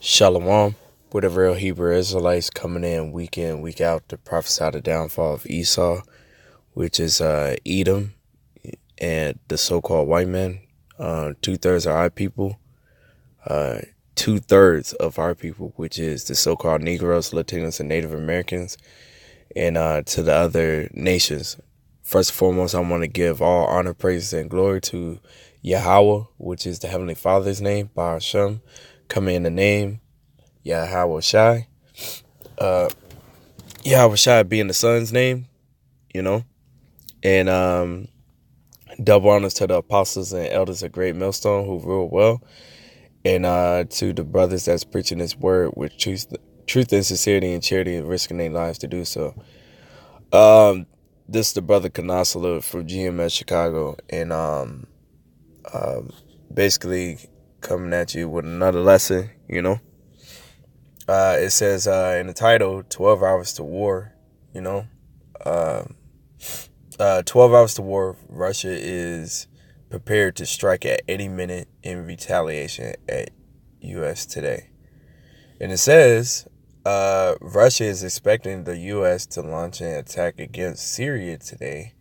Shalom, with the real Hebrew Israelites coming in, week out to prophesy the downfall of Esau, which is Edom and the so-called white man. 2/3 are our people. Uh, 2/3 of our people, which is the so-called Negroes, Latinos, and Native Americans, and to the other nations. First and foremost, I want to give all honor, praise, and glory to Yahweh, which is the Heavenly Father's name, Baal Shem, coming in the name Yahweh Shai. Yahweh Shai being the son's name, and double honors to the apostles and elders of Great Millstone who rule well, and to the brothers that's preaching this word with truth and sincerity and charity and risking their lives to do so. This is the brother Kanasala from GMS Chicago, and basically coming at you with another lesson, It says in the title, 12 Hours to War, 12 hours to war, Russia is prepared to strike at any minute in retaliation at U.S. today. And it says Russia is expecting the U.S. to launch an attack against Syria today.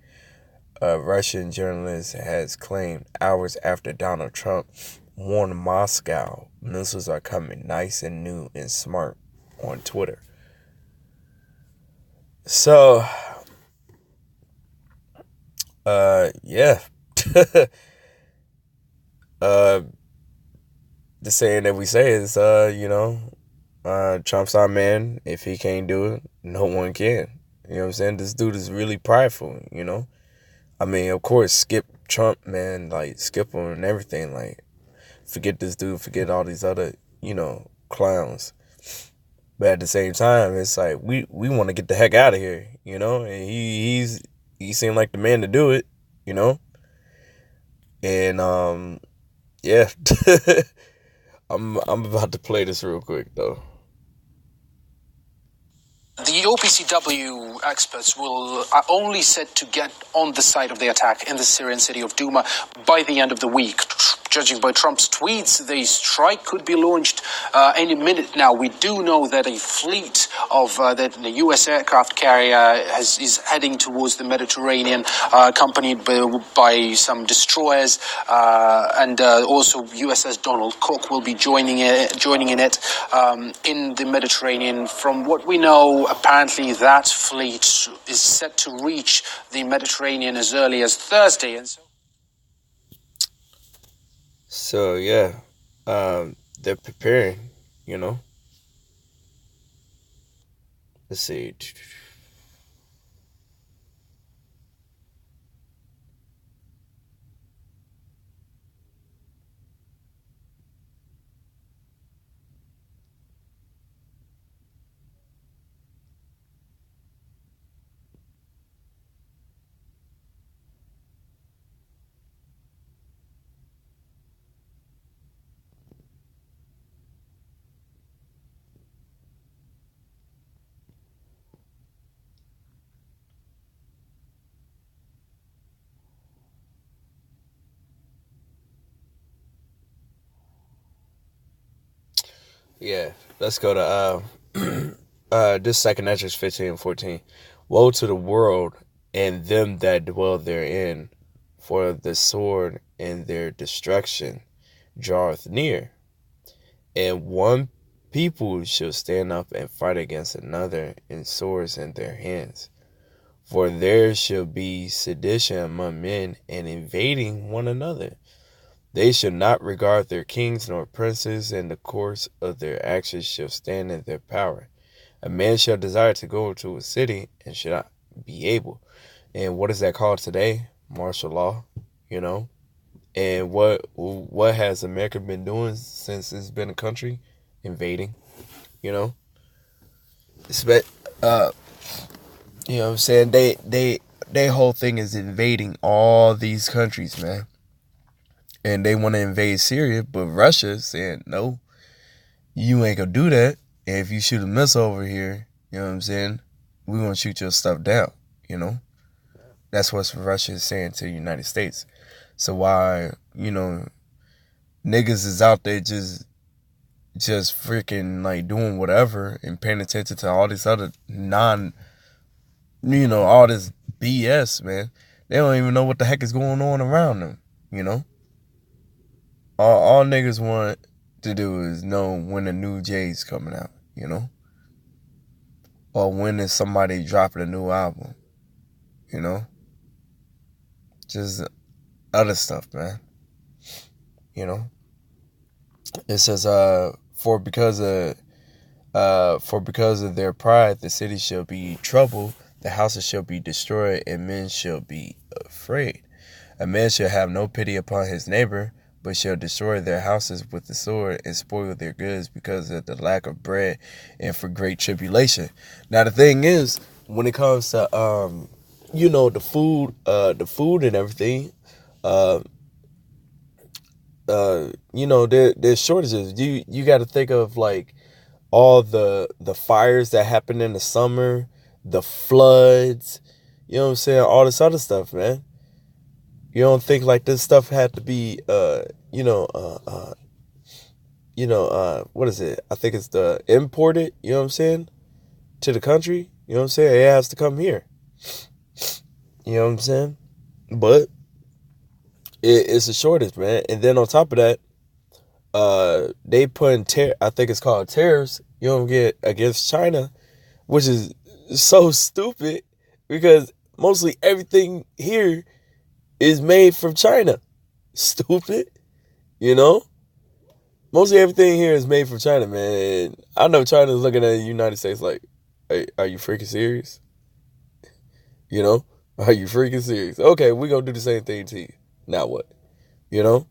A Russian journalist has claimed hours after Donald Trump warned Moscow missiles are coming nice and new and smart on Twitter. So, yeah. The saying that we say is, Trump's our man. If he can't do it, no one can. You know what I'm saying? This dude is really prideful, I mean, of course, skip Trump, man. Like, skip him and everything. Like, forget this dude, forget all these other, clowns. But at the same time, it's like, we want to get the heck out of here, And he seemed like the man to do it, And, yeah. I'm about to play this real quick, though. The OPCW experts are only set to get on the site of the attack in the Syrian city of Douma by the end of the week. Judging by Trump's tweets, the strike could be launched any minute now. We do know that a fleet of the U.S. aircraft carrier is heading towards the Mediterranean, accompanied by some destroyers, and also USS Donald Cook will be joining in it in the Mediterranean. From what we know, apparently that fleet is set to reach the Mediterranean as early as Thursday, and So yeah, they're preparing, Let's see. Yeah, let's go to this second Ezra 15:14. Woe to the world and them that dwell therein, for the sword and their destruction draweth near. And one people shall stand up and fight against another, and swords in their hands. For there shall be sedition among men, and invading one another. They shall not regard their kings nor princes, and the course of their actions shall stand in their power. A man shall desire to go into a city and shall not be able. And what is that called today? Martial law, And what has America been doing since it's been a country? Invading, It's what I'm saying? They whole thing is invading all these countries, man. And they want to invade Syria, but Russia's saying, no, you ain't gonna do that. And if you shoot a missile over here, you know what I'm saying, we're gonna shoot your stuff down, That's what Russia is saying to the United States. So why, niggas is out there just just freaking like doing whatever and paying attention to all this other all this BS, man. They don't even know what the heck is going on around them, you know? All niggas want to do is know when a new J's coming out, you know? Or when is somebody dropping a new album, you know? Just other stuff, man. You know? It says, for because of their pride, the city shall be troubled, the houses shall be destroyed, and men shall be afraid. A man shall have no pity upon his neighbor, but shall destroy their houses with the sword and spoil their goods because of the lack of bread and for great tribulation. Now the thing is, when it comes to the food and everything, there's shortages. You got to think of like all the fires that happen in the summer, the floods, you know what I'm saying, all this other stuff, man. You don't think like this stuff had to be what is it? I think it's the imported, you know what I'm saying, to the country. You know what I'm saying? It has to come here. You know what I'm saying? But it's a shortage, man. And then on top of that, they put in I think it's called tariffs, you don't get against China, which is so stupid because mostly everything here is made from China. Stupid, you know? Mostly everything here is made from China, man. And I know China's looking at the United States like, hey, are you freaking serious? You know? Are you freaking serious? Okay, we're going to do the same thing to you. Now what? You know?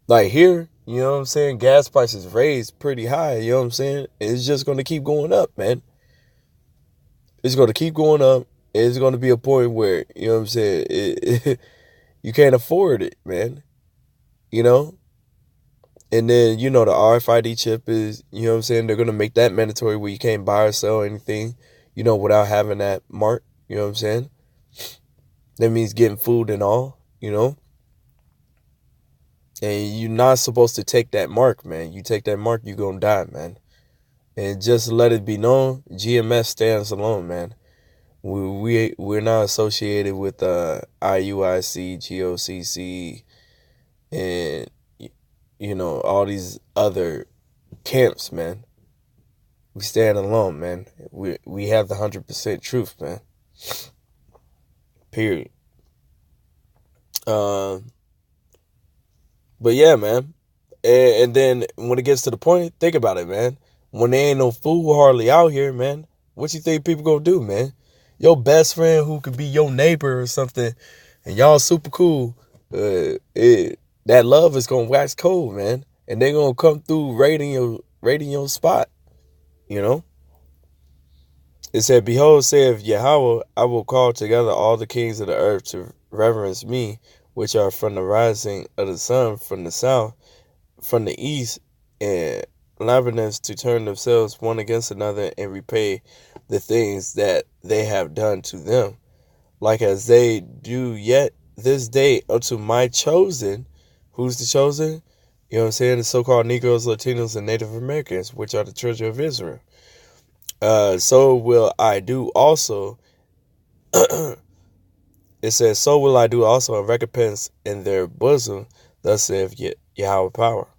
Like here, you know what I'm saying? Gas prices raised pretty high, you know what I'm saying? It's just going to keep going up, man. It's going to keep going up. It's going to be a point where, you know what I'm saying, you can't afford it, man. You know? And then, the RFID chip is, you know what I'm saying, they're going to make that mandatory where you can't buy or sell anything, without having that mark, you know what I'm saying? That means getting food and all, And you're not supposed to take that mark, man. You take that mark, you're going to die, man. And just let it be known, GMS stands alone, man. We're not associated with IUIC, GOCC, and all these other camps, man. We stand alone, man. We have the 100% truth, man. Period. But yeah, man. And then when it gets to the point, think about it, man. When there ain't no food hardly out here, man, what you think people gonna do, man? Your best friend who could be your neighbor or something, and y'all super cool, that love is gonna wax cold, man. And they gonna come through raiding your spot, It said, behold, saith Yahweh, I will call together all the kings of the earth to reverence me, which are from the rising of the sun, from the south, from the east, and Lebanons to turn themselves one against another and repay the things that they have done to them, like as they do yet this day unto my chosen. Who's the chosen? You know what I'm saying? The so-called Negroes, Latinos, and Native Americans, which are the children of Israel. So will I do also. It says, so will I do also in recompense in their bosom, thus saith Yahweh power.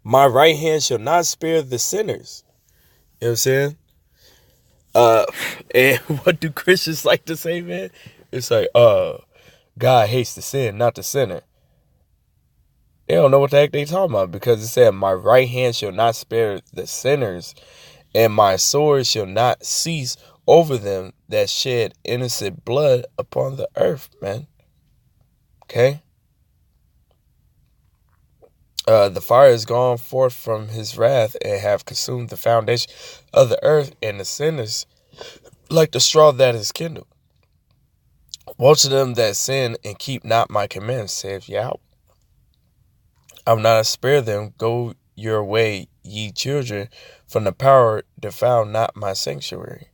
My right hand shall not spare the sinners. You know what I'm saying? And what do Christians like to say, man? It's like, God hates the sin, not the sinner. They don't know what the heck they talking about, because it said, my right hand shall not spare the sinners, and my sword shall not cease over them that shed innocent blood upon the earth, man. Okay? The fire is gone forth from his wrath and have consumed the foundation of the earth, and the sinners like the straw that is kindled. Woe to them that sin and keep not my commands, saith Yahweh. I will not spare them. Go your way, ye children, from the power defile not my sanctuary.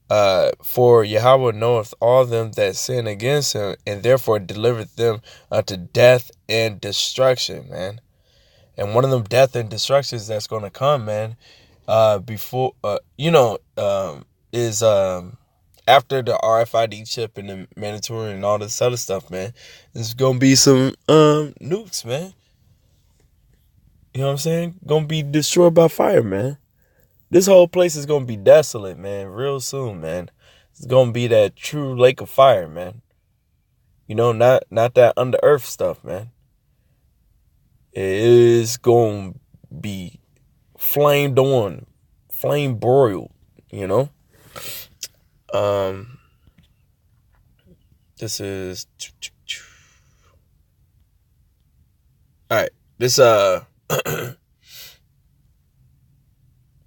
For Yahweh knoweth all them that sin against him, and therefore delivereth them unto death and destruction, man. And one of them death and destructions that's going to come, man, before, is after the RFID chip and the mandatory and all this other stuff, man. There's going to be some nukes, man. You know what I'm saying? Going to be destroyed by fire, man. This whole place is going to be desolate, man, real soon, man. It's going to be that true lake of fire, man. You know, not that under earth stuff, man. It is going to be flamed on, flame broiled, you know. This is all right. This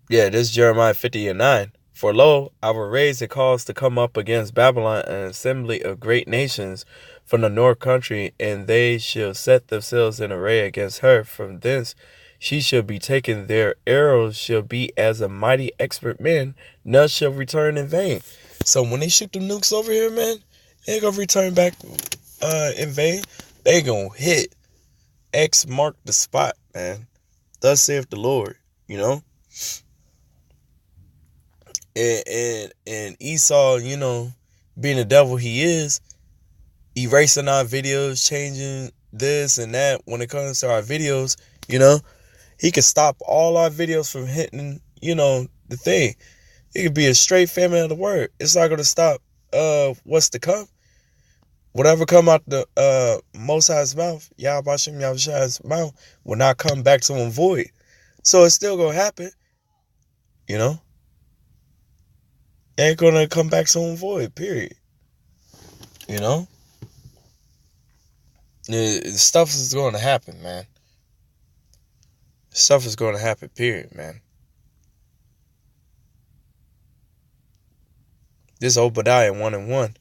yeah, this is Jeremiah 50:9. For lo, I will raise a cause to come up against Babylon, an assembly of great nations from the north country, and they shall set themselves in array against her. From thence she shall be taken. Their arrows shall be as a mighty expert men, none shall return in vain. So when they shoot the nukes over here, man, they ain't gonna return back in vain. They gonna hit. X mark the spot, man. Thus saith the Lord, you know. And Esau, you know, being the devil he is, erasing our videos, changing this and that when it comes to our videos, you know, he could stop all our videos from hitting, you know, the thing. It could be a straight famine of the word. It's not gonna stop what's to come. Whatever come out the Most High's mouth, Yahweh Hashem Yahushai's mouth, will not come back to him void. So it's still gonna happen, you know. Ain't gonna come back to him void, period. You know? Stuff is going to happen, man. Stuff is going to happen, period, man. This is Obadiah 1:1.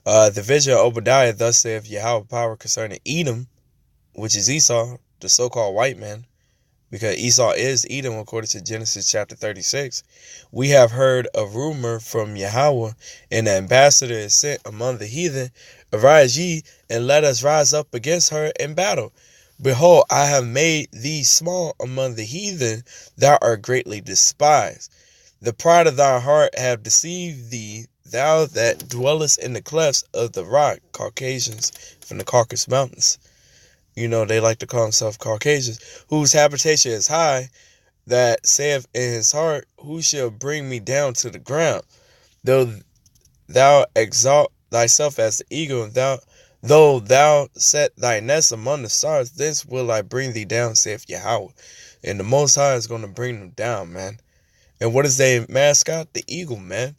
The vision of Obadiah, thus saith Yahweh power concerning Edom, which is Esau, the so-called white man, because Esau is Edom according to Genesis chapter 36. We have heard a rumor from Yahweh, and the ambassador is sent among the heathen. Arise ye, and let us rise up against her in battle. Behold, I have made thee small among the heathen, thou art greatly despised. The pride of thy heart have deceived thee, thou that dwellest in the clefts of the rock, Caucasians from the Caucasus Mountains. You know, they like to call themselves Caucasians, whose habitation is high, that saith in his heart, who shall bring me down to the ground? Though thou exalt thyself as the eagle, though thou set thy nest among the stars, thence will I bring thee down, saith Yahweh. And the Most High is going to bring them down, man. And what is their mascot? The eagle, man.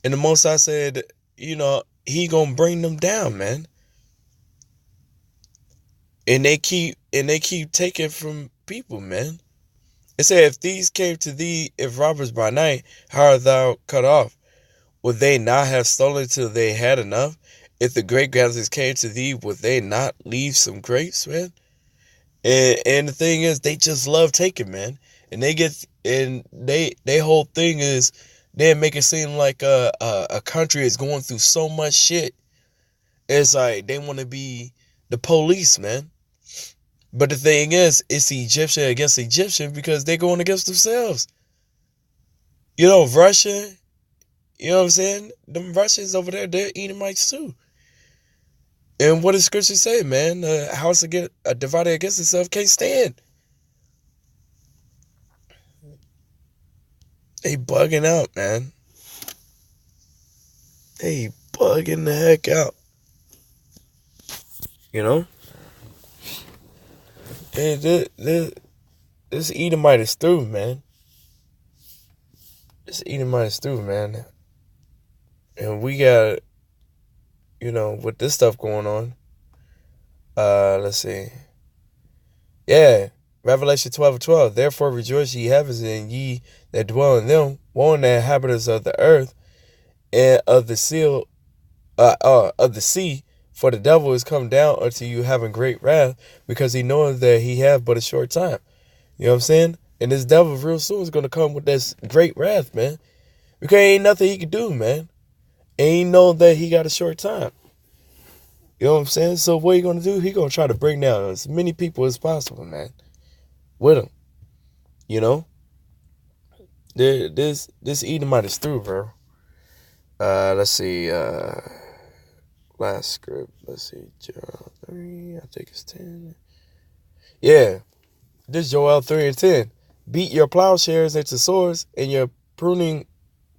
And the Most High said, you know, he going to bring them down, man. And they keep taking from people, man. It said, if these came to thee, if robbers by night, how art thou cut off? Would they not have stolen till they had enough? If the grape gatherers came to thee, would they not leave some grapes, man? And the thing is, they just love taking, man. And they whole thing is, they make it seem like a country is going through so much shit. It's like they want to be the police, man. But the thing is, it's Egyptian against Egyptian because they're going against themselves. You know, Russia, you know what I'm saying? Them Russians over there, they're Edomites too. And what does Scripture say, man? A house divided against itself can't stand. They bugging out, man. They bugging the heck out. You know? And this Edomite is through, man. This Edomite is through, man. And we got, you know, with this stuff going on. Let's see. Yeah. Revelation 12:12. Therefore rejoice ye heavens, and ye that dwell in them. Woe unto the inhabitants of the earth and of the sea. For the devil is come down unto you having great wrath, because he knoweth that he have but a short time. You know what I'm saying? And this devil real soon is going to come with this great wrath, man. Because ain't nothing he can do, man. And he know that he got a short time. You know what I'm saying? So what he going to do? He going to try to bring down as many people as possible, man. with them. You know, this Edomite is through, bro. Let's see. Last script. Let's see. Joel 3. I think it's 10. Yeah, this Joel 3 and 10. Beat your plowshares into swords and your pruning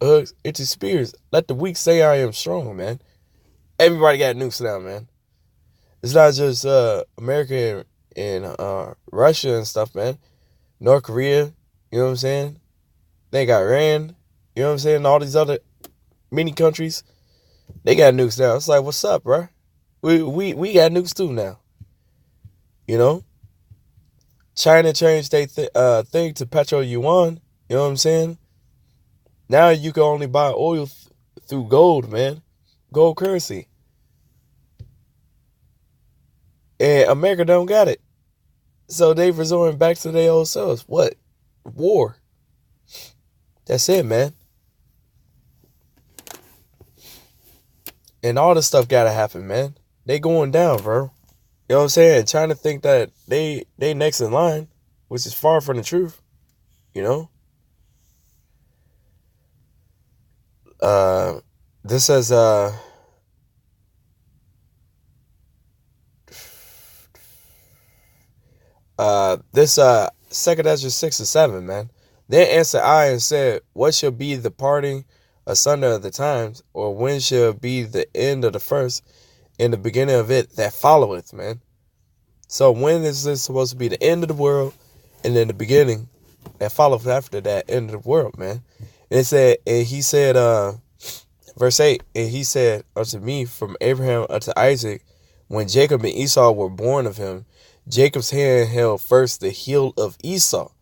hooks into spears. Let the weak say I am strong, man. Everybody got nukes now, man. It's not just America and Russia and stuff, man. North Korea, you know what I'm saying? They got Iran, you know what I'm saying? All these other many countries, they got nukes now. It's like, what's up, bro? We got nukes too now. You know? China changed their thing to petro yuan, you know what I'm saying? Now you can only buy oil through gold, man. Gold currency. And America don't got it. So they resorting back to their old selves. What? War. That's it, man. And all this stuff gotta happen, man. They going down, bro. You know what I'm saying? China think that they next in line, which is far from the truth. You know? This says this 2nd Ezra 6 and 7, man. Then answered I and said, what shall be the parting asunder of the times, or when shall be the end of the first, and the beginning of it that followeth, man? So when is this supposed to be the end of the world, and then the beginning that followeth after that end of the world, man? And it said, and he said, verse 8, and he said unto me, from Abraham unto Isaac, when Jacob and Esau were born of him, Jacob's hand held first the heel of Esau.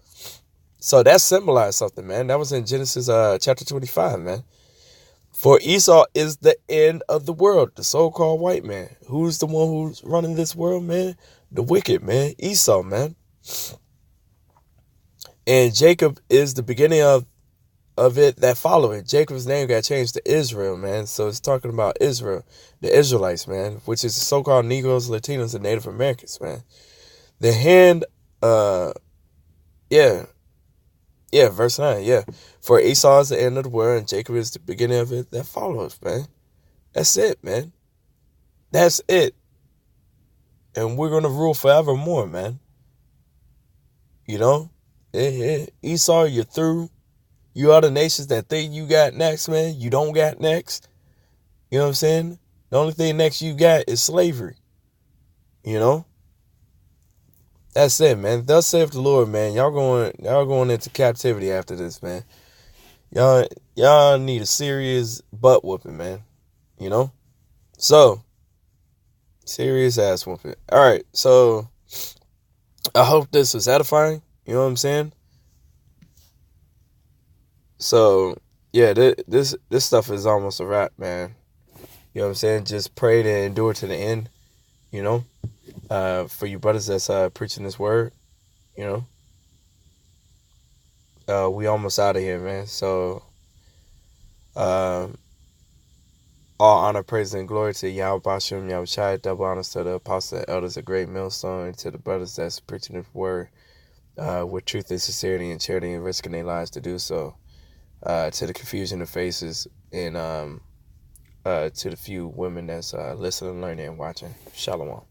So that symbolized something, man. That was in Genesis chapter 25, man. For Esau is the end of the world, the so-called white man. Who's the one who's running this world, man? The wicked, man. Esau, man. And Jacob is the beginning of it that followed. Jacob's name got changed to Israel, man. So it's talking about Israel, the Israelites, man, which is the so-called Negroes, Latinos, and Native Americans, man. The hand, verse 9, yeah. For Esau is the end of the world, and Jacob is the beginning of it that follows, man. That's it, man. That's it. And we're going to rule forevermore, man. You know? Esau, you're through. You other nations that think you got next, man, you don't got next. You know what I'm saying? The only thing next you got is slavery. You know? That's it, man. Thus saith the Lord, man. Y'all going into captivity after this, man. Y'all need a serious butt whooping, man. You know? So, serious ass whooping. Alright, so I hope this was edifying. You know what I'm saying? So, yeah, this stuff is almost a wrap, man. You know what I'm saying? Just pray to endure to the end, you know? For you brothers that's preaching this word, you know, we almost out of here, man. So, all honor, praise, and glory to Yahweh Bashim, Yahweh Shai. Double honors to the apostles and elders, a great millstone, and to the brothers that's preaching this word with truth and sincerity and charity and risking their lives to do so. To the confusion of faces, and to the few women that's listening, learning, and watching. Shalom.